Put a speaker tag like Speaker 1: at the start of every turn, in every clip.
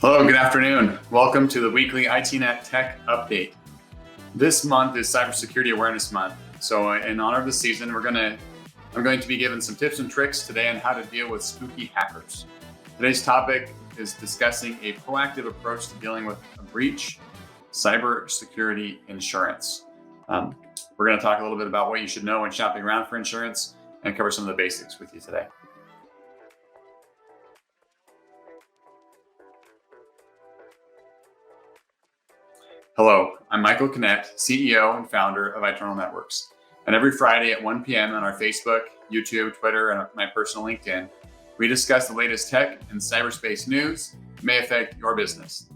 Speaker 1: Hello, good afternoon. Welcome to the weekly iTNet Tech Update. This month is Cybersecurity Awareness Month. So in honor of the season, I'm going to be giving some tips and tricks today on how to deal with spooky hackers. Today's topic is discussing a proactive approach to dealing with a breach, cybersecurity insurance. We're going to talk a little bit about what you should know when shopping around for insurance and cover some of the basics with you today. Hello, I'm Michael Kinnett, CEO and founder of ITernal Networks. And every Friday at 1 p.m. on our Facebook, YouTube, Twitter, and my personal LinkedIn, we discuss the latest tech and cyberspace news that may affect your business.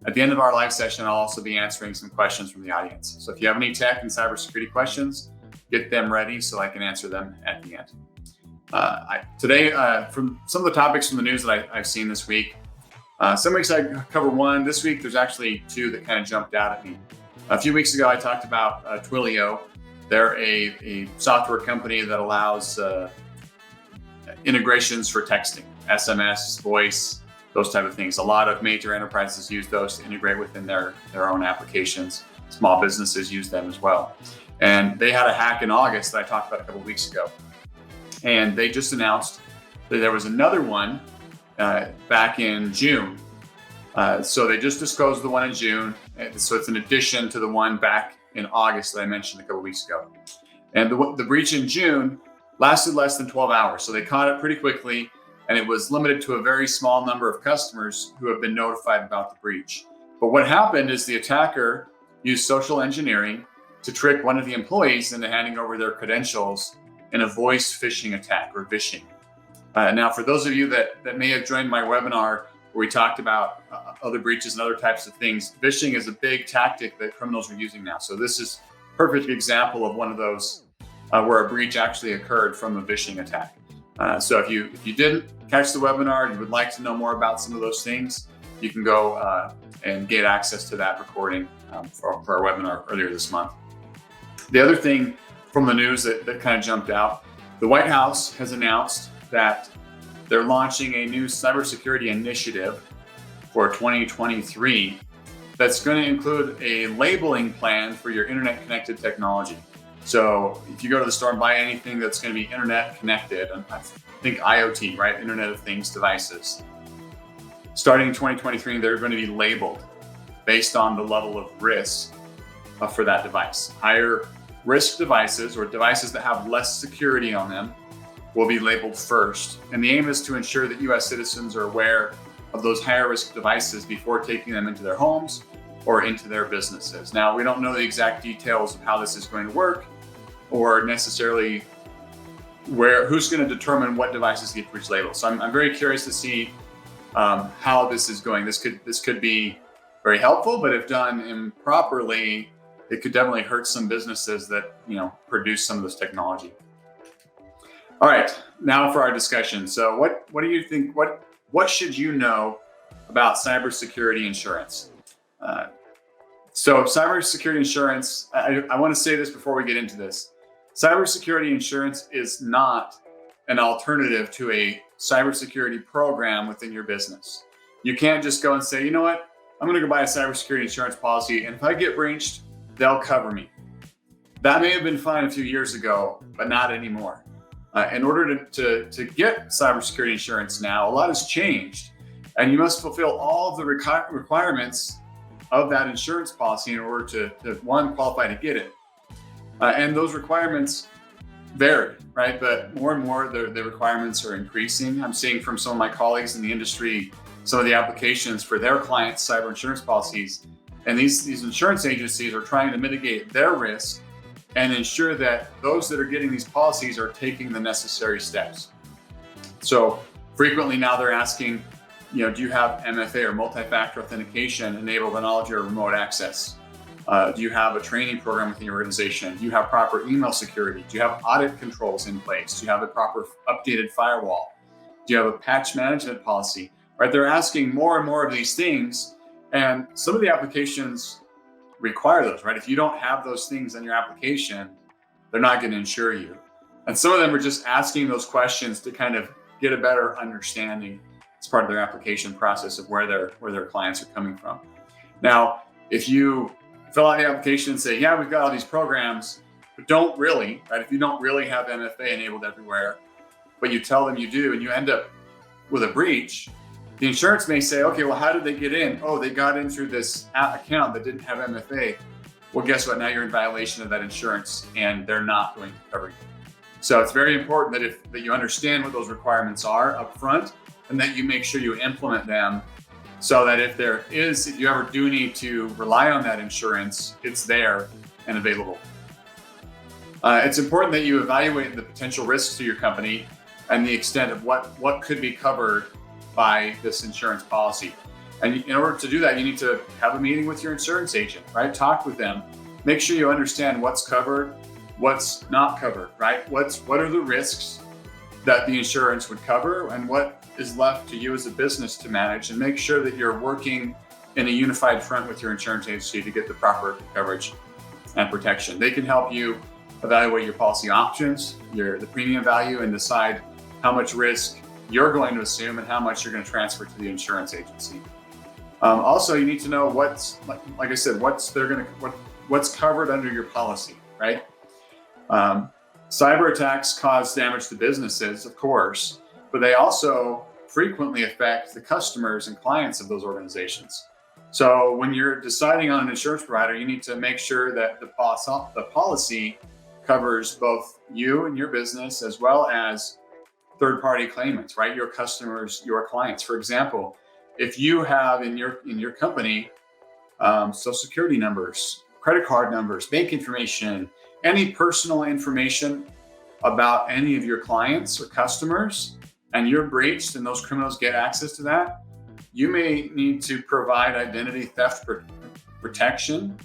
Speaker 1: At the end of our live session, I'll also be answering some questions from the audience. So if you have any tech and cybersecurity questions, get them ready so I can answer them at the end. Today, from some of the topics from the news that I've seen this week, some weeks I cover one. This week, there's actually two that kind of jumped out at me. A few weeks ago, I talked about Twilio. They're a software company that allows integrations for texting, SMS, voice, those type of things. A lot of major enterprises use those to integrate within their own applications. Small businesses use them as well. And they had a hack in August that I talked about a couple of weeks ago. And they just announced that there was another one back in June. So they just disclosed the one in June. So it's an addition to the one back in August that I mentioned a couple weeks ago. And the breach in June lasted less than 12 hours. So they caught it pretty quickly, and it was limited to a very small number of customers who have been notified about the breach. But what happened is the attacker used social engineering to trick one of the employees into handing over their credentials in a voice phishing attack, or vishing. Now, for those of you that may have joined my webinar where we talked about other breaches and other types of things, phishing is a big tactic that criminals are using now. So this is a perfect example of one of those where a breach actually occurred from a phishing attack. So if you didn't catch the webinar and you would like to know more about some of those things, you can go and get access to that recording for our webinar earlier this month. The other thing from the news that kind of jumped out, the White House has announced that they're launching a new cybersecurity initiative for 2023 that's going to include a labeling plan for your internet connected technology. So if you go to the store and buy anything that's going to be internet connected, and I think IoT, right? Internet of Things devices. Starting in 2023, they're going to be labeled based on the level of risk for that device. Higher risk devices, or devices that have less security on them, will be labeled first. And the aim is to ensure that U.S. citizens are aware of those higher risk devices before taking them into their homes or into their businesses. Now, we don't know the exact details of how this is going to work, or necessarily who's going to determine what devices get which label. So I'm very curious to see how this is going. This could be very helpful, but if done improperly, it could definitely hurt some businesses that produce some of this technology. All right, now for our discussion. So what do you think? What should you know about cybersecurity insurance? So cybersecurity insurance, I want to say this before we get into this. Cybersecurity insurance is not an alternative to a cybersecurity program within your business. You can't just go and say, you know what, I'm going to go buy a cybersecurity insurance policy, and if I get breached, they'll cover me. That may have been fine a few years ago, but not anymore. In order to get cybersecurity insurance now, a lot has changed, and you must fulfill all of the requirements of that insurance policy in order to one, qualify to get it. And those requirements vary, right? But more and more, the requirements are increasing. I'm seeing from some of my colleagues in the industry some of the applications for their clients' cyber insurance policies, and these insurance agencies are trying to mitigate their risk and ensure that those that are getting these policies are taking the necessary steps. So frequently now they're asking, do you have MFA or multi-factor authentication enabled on all of your remote access? Do you have a training program within your organization? Do you have proper email security? Do you have audit controls in place? Do you have a proper updated firewall? Do you have a patch management policy? Right? They're asking more and more of these things, and some of the applications require those, right? If you don't have those things in your application, they're not going to insure you. And some of them are just asking those questions to kind of get a better understanding It's part of their application process of where their clients are coming from. Now, if you fill out the application and say, yeah, we've got all these programs, but don't really, right? If you don't really have MFA enabled everywhere, but you tell them you do, and you end up with a breach, the insurance may say, okay, well, how did they get in? Oh, they got in through this account that didn't have MFA. Well, guess what? Now you're in violation of that insurance, and they're not going to cover you. So it's very important that you understand what those requirements are up front, and that you make sure you implement them, so that if you ever do need to rely on that insurance, it's there and available. It's important that you evaluate the potential risks to your company and the extent of what could be covered by this insurance policy. And in order to do that, you need to have a meeting with your insurance agent, right? Talk with them. Make sure you understand what's covered, what's not covered, right? What are the risks that the insurance would cover, and what is left to you as a business to manage, and make sure that you're working in a unified front with your insurance agency to get the proper coverage and protection. They can help you evaluate your policy options, the premium value, and decide how much risk you're going to assume and how much you're going to transfer to the insurance agency. Also, you need to know what's covered under your policy, right? Cyber attacks cause damage to businesses, of course, but they also frequently affect the customers and clients of those organizations. So when you're deciding on an insurance provider, you need to make sure that the policy covers both you and your business, as well as third-party claimants, right? Your customers, your clients. For example, if you have in your company social security numbers, credit card numbers, bank information, any personal information about any of your clients or customers, and you're breached and those criminals get access to that, you may need to provide identity theft protection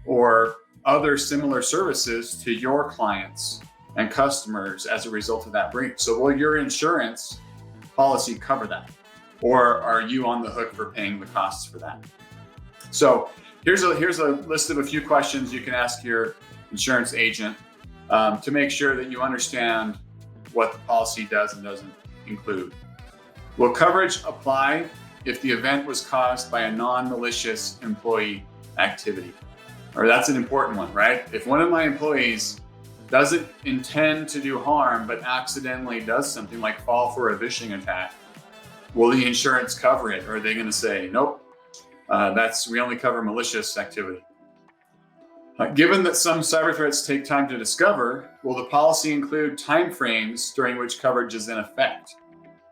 Speaker 1: or other similar services to your clients and customers as a result of that breach. So will your insurance policy cover that? Or are you on the hook for paying the costs for that? So here's a list of a few questions you can ask your insurance agent to make sure that you understand what the policy does and doesn't include. Will coverage apply if the event was caused by a non-malicious employee activity? Or that's an important one, right? If one of my employees doesn't intend to do harm, but accidentally does something like fall for a phishing attack, will the insurance cover it? Or are they going to say, nope, we only cover malicious activity? Given that some cyber threats take time to discover, will the policy include timeframes during which coverage is in effect?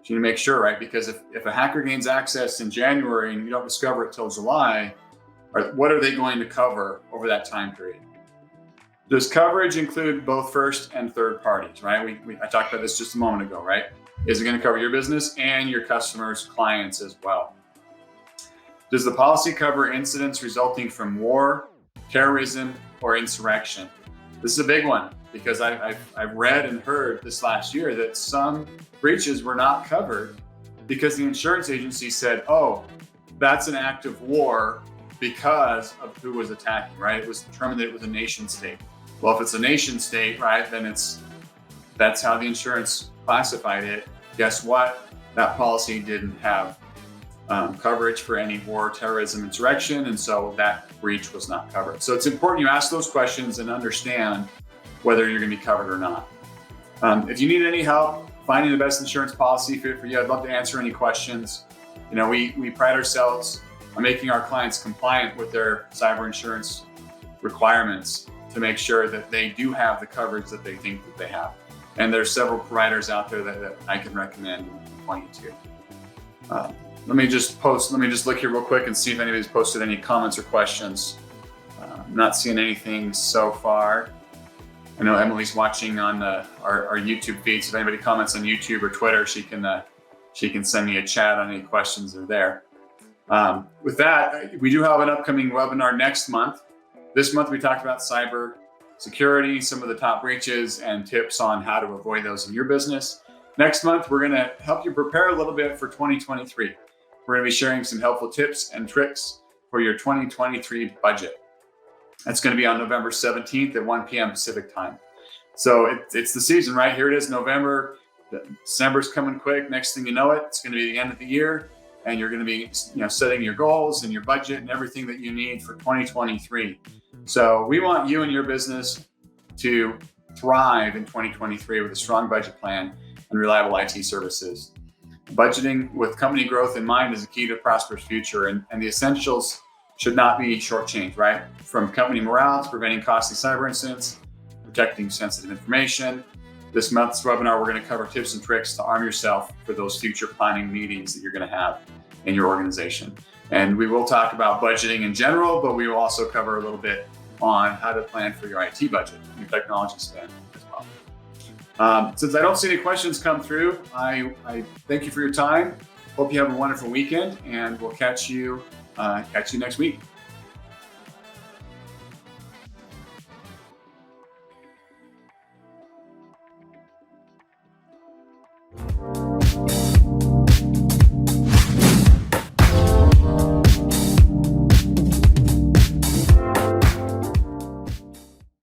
Speaker 1: So you need to make sure, right? Because if a hacker gains access in January and you don't discover it till July, what are they going to cover over that time period? Does coverage include both first and third parties, right? I talked about this just a moment ago, right? Is it going to cover your business and your customers, clients as well? Does the policy cover incidents resulting from war, terrorism, or insurrection? This is a big one because I've read and heard this last year that some breaches were not covered because the insurance agency said, oh, that's an act of war because of who was attacking, right? It was determined that it was a nation state. Well, if it's a nation state, right, then that's how the insurance classified it. Guess what? That policy didn't have coverage for any war, terrorism, insurrection, and so that breach was not covered. So it's important you ask those questions and understand whether you're going to be covered or not. If you need any help finding the best insurance policy fit for you, I'd love to answer any questions. You know, we pride ourselves on making our clients compliant with their cyber insurance requirements to make sure that they do have the coverage that they think that they have. And there's several providers out there that I can recommend and point you to. Let me just look here real quick and see if anybody's posted any comments or questions. I'm not seeing anything so far. I know Emily's watching on our YouTube feed, so if anybody comments on YouTube or Twitter, she can send me a chat on any questions that are there. With that, we do have an upcoming webinar next month. This month, we talked about cyber security, some of the top breaches, and tips on how to avoid those in your business. Next month, we're going to help you prepare a little bit for 2023. We're going to be sharing some helpful tips and tricks for your 2023 budget. That's going to be on November 17th at 1 p.m. Pacific time. So it's the season, right? Here it is, November. December's coming quick. Next thing you know it's going to be the end of the year, and you're going to be setting your goals and your budget and everything that you need for 2023. So we want you and your business to thrive in 2023 with a strong budget plan and reliable IT services. Budgeting with company growth in mind is a key to a prosperous future, and the essentials should not be shortchanged, right? From company morale to preventing costly cyber incidents, protecting sensitive information. This month's webinar, we're going to cover tips and tricks to arm yourself for those future planning meetings that you're going to have in your organization. And we will talk about budgeting in general, but we will also cover a little bit on how to plan for your IT budget, your technology spend as well. Since I don't see any questions come through, I thank you for your time. Hope you have a wonderful weekend, and we'll catch you next week.